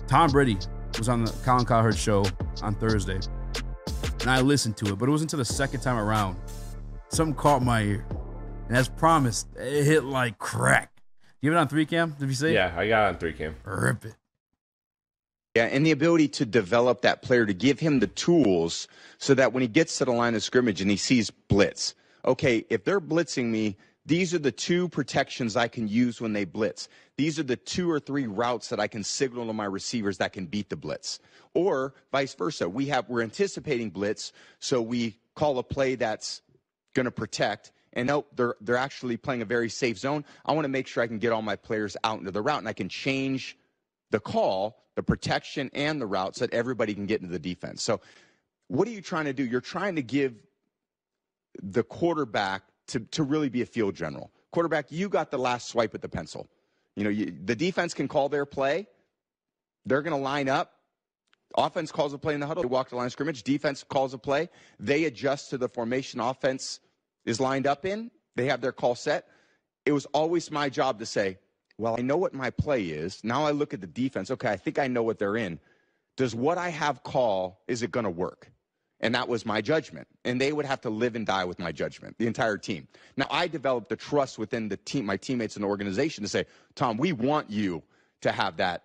Tom Brady was on the Colin Cowherd show on Thursday, and I listened to it, but it wasn't until the second time around. Something caught my ear, and as promised, it hit like crack. You have it on 3-cam? Did you say? Yeah, I got it on 3-cam. Rip it. Yeah, and the ability to develop that player, to give him the tools so that when he gets to the line of scrimmage and he sees blitz, okay, if they're blitzing me, these are the 2 protections I can use when they blitz. These are the 2 or 3 routes that I can signal to my receivers that can beat the blitz. Or vice versa. We're anticipating blitz, so we call a play that's going to protect. And nope, they're actually playing a very safe zone. I want to make sure I can get all my players out into the route, and I can change the call, the protection, and the route so that everybody can get into the defense. So what are you trying to do? You're trying to give the quarterback to really be a field general. Quarterback, you got the last swipe at the pencil. The defense can call their play. They're going to line up. Offense calls a play in the huddle. They walk the line of scrimmage. Defense calls a play. They adjust to the formation offense is lined up in. They have their call set. It was always my job to say, well, I know what my play is. Now I look at the defense. Okay, I think I know what they're in. Does what I have call, is it going to work? And that was my judgment. And they would have to live and die with my judgment, the entire team. Now, I developed the trust within the team, my teammates in the organization, to say, Tom, we want you to have that.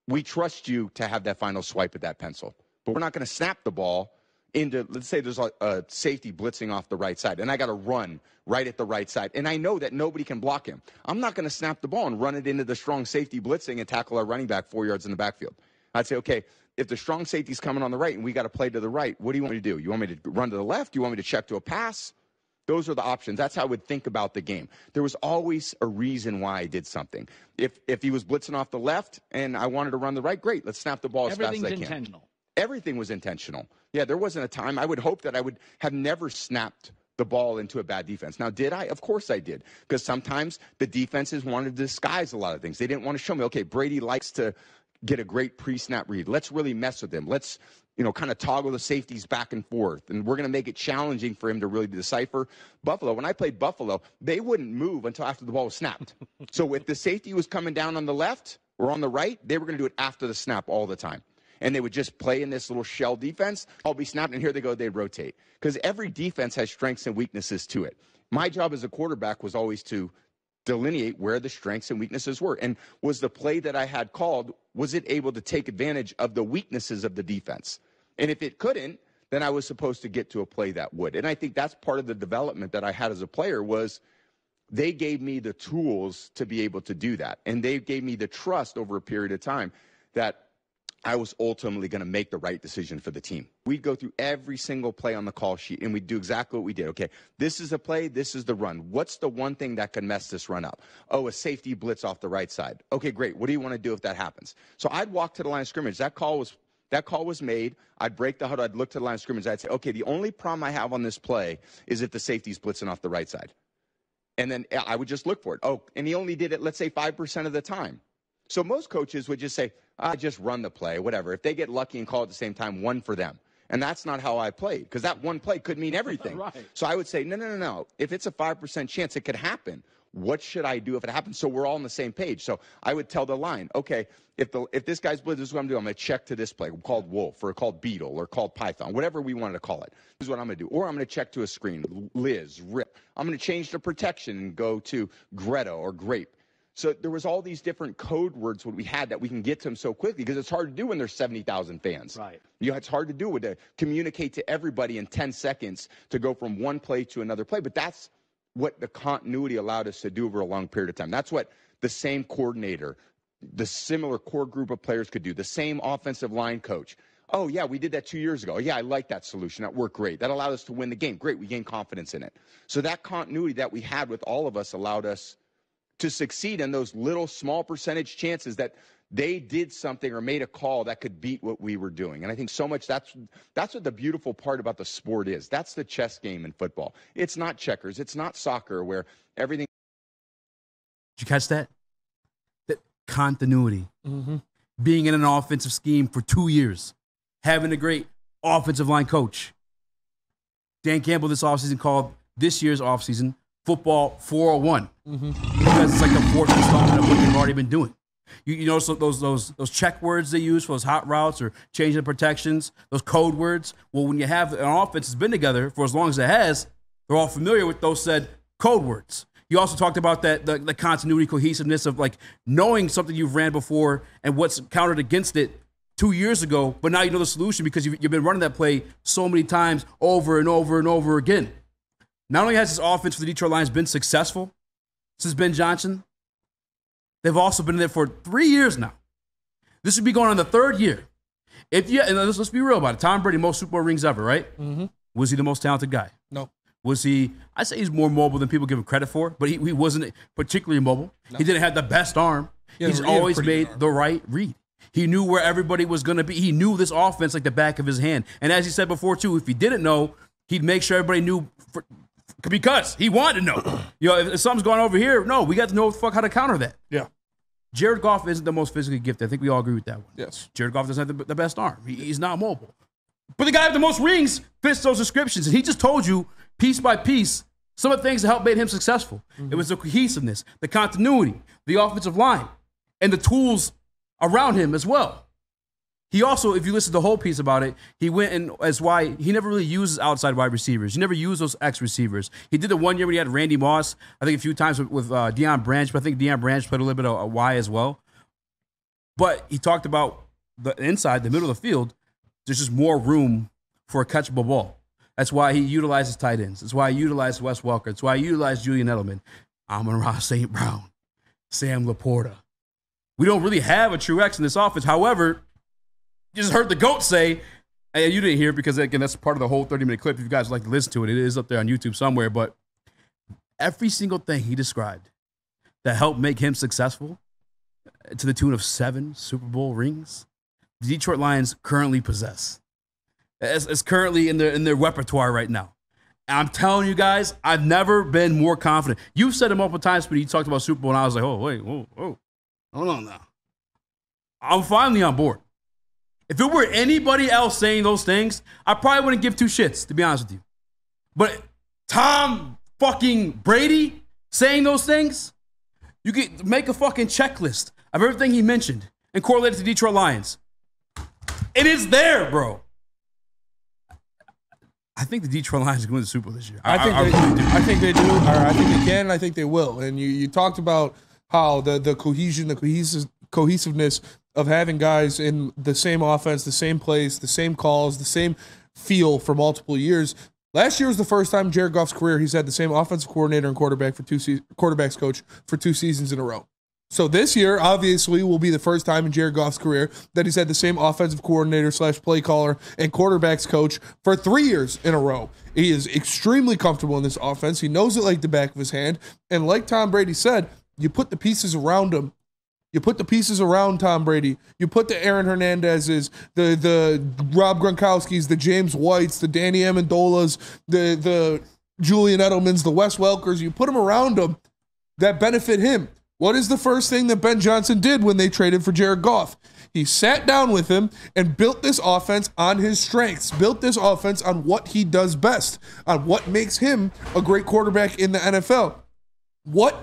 We trust you to have that final swipe at that pencil. But we're not going to snap the ball into, let's say there's a safety blitzing off the right side, and I got to run right at the right side. And I know that nobody can block him. I'm not going to snap the ball and run it into the strong safety blitzing and tackle our running back 4 yards in the backfield. I'd say, okay, if the strong safety's coming on the right and we got to play to the right, what do you want me to do? You want me to run to the left? Do you want me to check to a pass? Those are the options. That's how I would think about the game. There was always a reason why I did something. If he was blitzing off the left and I wanted to run the right, great. Let's snap the ball as fast as I can. Everything's intentional. Everything was intentional. Yeah, there wasn't a time. I would hope that I would have never snapped the ball into a bad defense. Now, did I? Of course I did. Because sometimes the defenses wanted to disguise a lot of things. They didn't want to show me, okay, Brady likes to get a great pre-snap read. Let's really mess with him. Let's, kind of toggle the safeties back and forth. And we're going to make it challenging for him to really decipher. Buffalo, when I played Buffalo, they wouldn't move until after the ball was snapped. So if the safety was coming down on the left or on the right, they were going to do it after the snap all the time. And they would just play in this little shell defense. I'll be snapped, and here they go, they'd rotate. Because every defense has strengths and weaknesses to it. My job as a quarterback was always to delineate where the strengths and weaknesses were. And was the play that I had called, was it able to take advantage of the weaknesses of the defense? And if it couldn't, then I was supposed to get to a play that would. And I think that's part of the development that I had as a player was they gave me the tools to be able to do that. And they gave me the trust over a period of time that I was ultimately going to make the right decision for the team. We'd go through every single play on the call sheet, and we'd do exactly what we did. Okay, this is a play, this is the run. What's the one thing that could mess this run up? Oh, a safety blitz off the right side. Okay, great. What do you want to do if that happens? So I'd walk to the line of scrimmage. That call was made. I'd break the huddle. I'd look to the line of scrimmage. I'd say, okay, the only problem I have on this play is if the safety's blitzing off the right side. And then I would just look for it. Oh, and he only did it, let's say, 5% of the time. So most coaches would just say, just run the play, whatever. If they get lucky and call at the same time, one for them. And that's not how I played, because that one play could mean everything. Right. So I would say, no. If it's a 5% chance it could happen, what should I do if it happens? So we're all on the same page. So I would tell the line, okay, if this guy's blitz, this is what I'm doing. I'm going to check to this play called Wolf or called Beetle or called Python, whatever we wanted to call it. This is what I'm going to do. Or I'm going to check to a screen, Liz, Rip. I'm going to change the protection and go to Greta or Grape. So there was all these different code words we had that we can get to them so quickly because it's hard to do when there's 70,000 fans. Right. It's hard to do to communicate to everybody in 10 seconds to go from one play to another play. But that's what the continuity allowed us to do over a long period of time. That's what the same coordinator, the similar core group of players could do, the same offensive line coach. Oh, yeah, we did that 2 years ago. Yeah, I like that solution. That worked great. That allowed us to win the game. Great, we gained confidence in it. So that continuity that we had with all of us allowed us to succeed in those little small percentage chances that they did something or made a call that could beat what we were doing. And I think so much that's what the beautiful part about the sport is. That's the chess game in football. It's not checkers. It's not soccer where everything. Did you catch that? That continuity. Mm-hmm. Being in an offensive scheme for 2 years. Having a great offensive line coach. Dan Campbell this offseason called this year's offseason Football 401. Mm-hmm. Because it's like the fourth installment of what they've already been doing. You know, so those check words they use for those hot routes or changing the protections, those code words. Well, when you have an offense that's been together for as long as it has, they're all familiar with those said code words. You also talked about that the continuity, cohesiveness of like knowing something you've ran before and what's countered against it 2 years ago, but now you know the solution because you've been running that play so many times over and over and over again. Not only has this offense for the Detroit Lions been successful since Ben Johnson, they've also been there for 3 years now. This would be going on the third year. And let's be real about it. Tom Brady, most Super Bowl rings ever, right? Mm-hmm. Was he the most talented guy? No. Was he? I say he's more mobile than people give him credit for, but he wasn't particularly mobile. No. He didn't have the best arm. He's always made the right read. He knew where everybody was going to be. He knew this offense like the back of his hand. And as he said before, too, if he didn't know, he'd make sure everybody knew because he wanted to know. You know, if something's going over here, no, we got to know how to counter that. Yeah. Jared Goff isn't the most physically gifted. I think we all agree with that one. Yes. Jared Goff doesn't have the best arm. He's not mobile. But the guy with the most rings fits those descriptions. And he just told you, piece by piece, some of the things that helped made him successful. Mm-hmm. It was the cohesiveness, the continuity, the offensive line, and the tools around him as well. He also, if you listen to the whole piece about it, he went and as why he never really uses outside wide receivers. He never used those X receivers. He did it 1 year when he had Randy Moss, I think a few times with Deion Branch, but I think Deion Branch played a little bit of a Y as well. But he talked about the inside, the middle of the field, there's just more room for a catchable ball. That's why he utilizes tight ends. That's why he utilized Wes Welker. That's why he utilized Julian Edelman, Amon-Ra St. Brown, Sam Laporta. We don't really have a true X in this offense. However, you just heard the GOAT say, and you didn't hear it because, again, that's part of the whole 30-minute clip. If you guys would like to listen to it, it is up there on YouTube somewhere. But every single thing he described that helped make him successful to the tune of 7 Super Bowl rings, the Detroit Lions currently possess. It's currently in their repertoire right now. And I'm telling you guys, I've never been more confident. You've said it multiple times, but you talked about Super Bowl, and I was like, oh, wait, whoa. Hold on now. I'm finally on board. If it were anybody else saying those things, I probably wouldn't give 2 shits, to be honest with you. But Tom fucking Brady saying those things, you could make a fucking checklist of everything he mentioned and correlate it to Detroit Lions. It is there, bro. I think the Detroit Lions are going to the Super Bowl this year. I think they do. Or I think they can. I think they will. And you talked about how the cohesion, the cohesiveness of having guys in the same offense, the same plays, the same calls, the same feel for multiple years. Last year was the first time in Jared Goff's career he's had the same offensive coordinator and quarterbacks coach for 2 seasons in a row. So this year, obviously, will be the first time in Jared Goff's career that he's had the same offensive coordinator / play caller and quarterbacks coach for 3 years in a row. He is extremely comfortable in this offense. He knows it like the back of his hand. And like Tom Brady said, you put the pieces around him. You put the pieces around Tom Brady. You put the Aaron Hernandezes, the Rob Gronkowskis, the James Whites, the Danny Amendolas, the Julian Edelmans, the Wes Welkers. You put them around him that benefit him. What is the first thing that Ben Johnson did when they traded for Jared Goff? He sat down with him and built this offense on his strengths, built this offense on what he does best, on what makes him a great quarterback in the NFL. What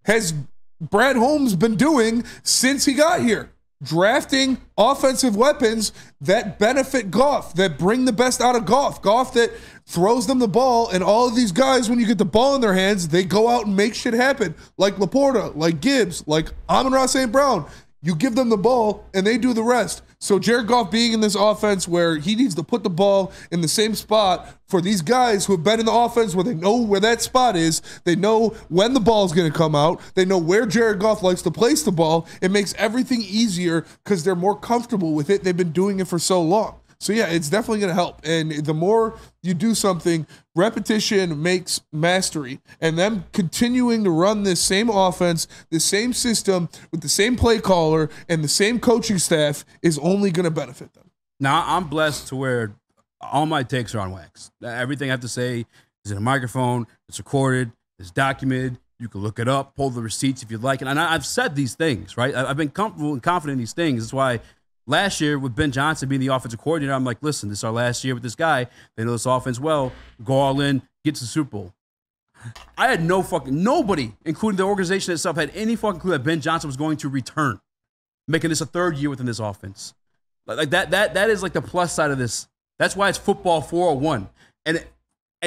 has Brad Holmes been doing since he got here? Drafting offensive weapons that benefit Goff, that bring the best out of Goff. Goff that throws them the ball, and all of these guys, when you get the ball in their hands, they go out and make shit happen. Like Laporta, like Gibbs, like Amon-Ra St. Brown. You give them the ball, and they do the rest. So Jared Goff being in this offense where he needs to put the ball in the same spot for these guys who have been in the offense where they know where that spot is. They know when the ball is going to come out. They know where Jared Goff likes to place the ball. It makes everything easier because they're more comfortable with it. They've been doing it for so long. So, yeah, it's definitely going to help. And the more you do something, repetition makes mastery. And them continuing to run this same offense, the same system, with the same play caller and the same coaching staff is only going to benefit them. Now, I'm blessed to where all my takes are on wax. Everything I have to say is in a microphone. It's recorded. It's documented. You can look it up, pull the receipts if you'd like. And I've said these things, right? I've been comfortable and confident in these things. That's why last year, with Ben Johnson being the offensive coordinator, I'm like, listen, this is our last year with this guy. They know this offense well. Go all in, get to the Super Bowl. I had nobody, including the organization itself, had any fucking clue that Ben Johnson was going to return. making this a third year within this offense. Like that is like the plus side of this. That's why it's football 401. And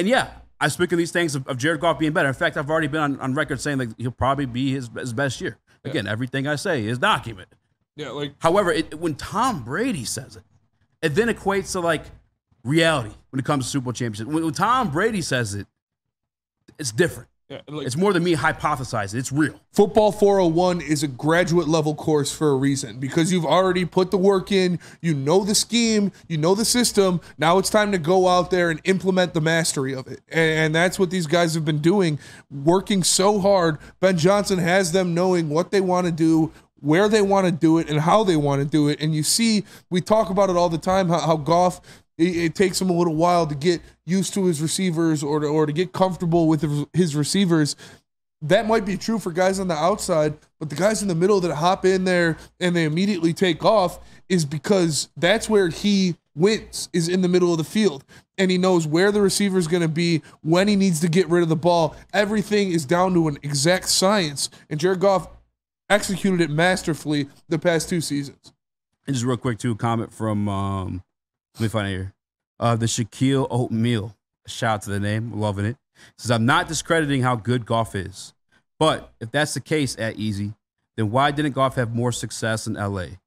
yeah, I speak of these things of Jared Goff being better. In fact, I've already been on record saying like he'll probably be his best year. Again, everything I say is documented. Yeah, like however, when Tom Brady says it then equates to like reality when it comes to Super Bowl championship. When Tom Brady says it, it's different. Yeah, like, it's more than me hypothesizing. It's real. Football 401 is a graduate level course for a reason because you've already put the work in. You know the scheme. You know the system. Now it's time to go out there and implement the mastery of it. And that's what these guys have been doing, working so hard. Ben Johnson has them knowing what they want to do, where they want to do it, and how they want to do it. And you see, we talk about it all the time, how Goff, it takes him a little while to get used to his receivers or to get comfortable with his receivers. That might be true for guys on the outside, but the guys in the middle that hop in there and they immediately take off is because that's where he wins, is in the middle of the field. And he knows where the receiver is going to be, when he needs to get rid of the ball. Everything is down to an exact science. And Jared Goff executed it masterfully the past 2 seasons. And just real quick, too, comment from... let me find it here. The Shaquille Oatmeal. Shout out to the name. Loving it. Says, I'm not discrediting how good Goff is. But if that's the case at Easy, then why didn't Goff have more success in L.A.?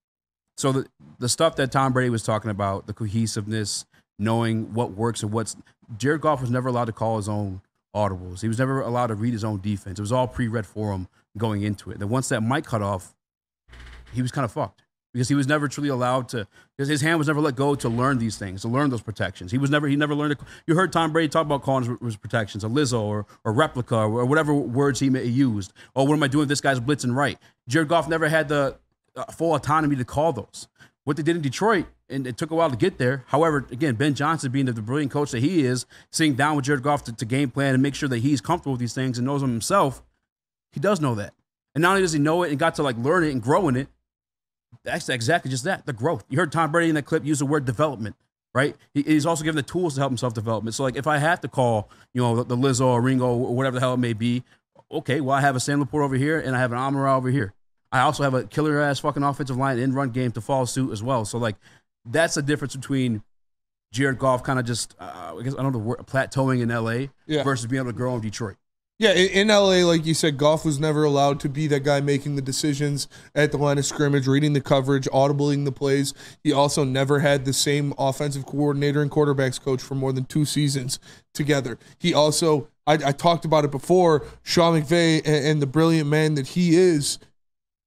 So the stuff that Tom Brady was talking about, the cohesiveness, knowing what works and what's... Jared Goff was never allowed to call his own audibles. He was never allowed to read his own defense. It was all pre-read for him going into it. Then once that mic cut off, he was kind of fucked. Because he was never truly allowed to, because his hand was never let go to learn these things, to learn those protections. He never learned. You heard Tom Brady talk about calling his protections, a Lizzo or replica or whatever words he used. Oh, what am I doing if this guy's blitzing right? Jared Goff never had the full autonomy to call those. What they did in Detroit, and it took a while to get there. However, again, Ben Johnson being the brilliant coach that he is, sitting down with Jared Goff to game plan and make sure that he's comfortable with these things and knows them himself, he does know that. And not only does he know it and got to like learn it and grow in it, that's exactly just that, the growth. You heard Tom Brady in that clip use the word development, right? He's also given the tools to help himself development. So, like, if I have to call, the Lizzo or Ringo or whatever the hell it may be, okay, well, I have a Sam Laporte over here and I have an Amon-Ra over here. I also have a killer-ass fucking offensive line and run game to follow suit as well. So, like, that's the difference between Jared Goff kind of just, I guess I don't know the word, plateauing in L.A. Versus being able to grow in Detroit. Yeah, in LA, like you said, Goff was never allowed to be that guy making the decisions at the line of scrimmage, reading the coverage, audibling the plays. He also never had the same offensive coordinator and quarterbacks coach for more than 2 seasons together. He also, I talked about it before, Sean McVay and the brilliant man that he is,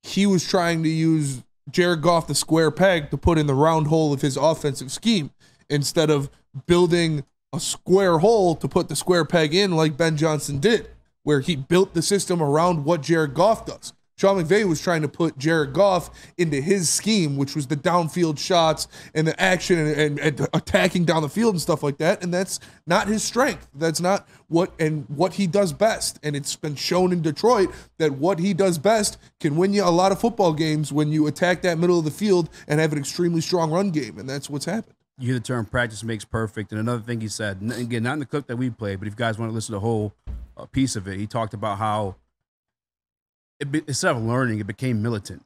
he was trying to use Jared Goff, the square peg, to put in the round hole of his offensive scheme instead of building a square hole to put the square peg in like Ben Johnson did, where he built the system around what Jared Goff does. Sean McVay was trying to put Jared Goff into his scheme, which was the downfield shots and the action and attacking down the field and stuff like that. And that's not his strength. That's not what he does best. And it's been shown in Detroit that what he does best can win you a lot of football games when you attack that middle of the field and have an extremely strong run game. And that's what's happened. You hear the term practice makes perfect. And another thing he said, and again, not in the clip that we played, but if you guys want to listen to the whole piece of it, he talked about how instead of learning, it became militant.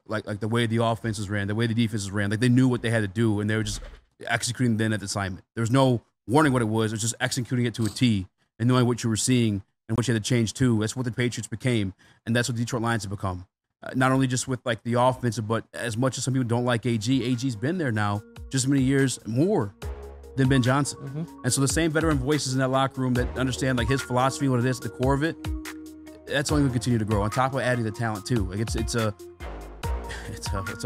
Like the way the offenses ran, the way the defenses ran, like they knew what they had to do and they were just executing then at the assignment. There was no warning what it was just executing it to a T and knowing what you were seeing and what you had to change to. That's what the Patriots became, and that's what the Detroit Lions have become. Not only just with like the offensive, but as much as some people don't like AG's been there now just as many years more than Ben Johnson. Mm-hmm. And so the same veteran voices in that locker room that understand like his philosophy, what it is, the core of it, that's only going to continue to grow. On top of adding the talent too, like it's a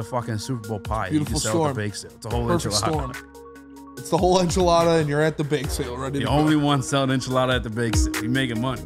fucking Super Bowl pie. Beautiful storm. The bake sale. It's a whole perfect enchilada. Storm. It's the whole enchilada, and you're at the bake sale, ready. The only one selling enchilada at the bake sale. You're making money.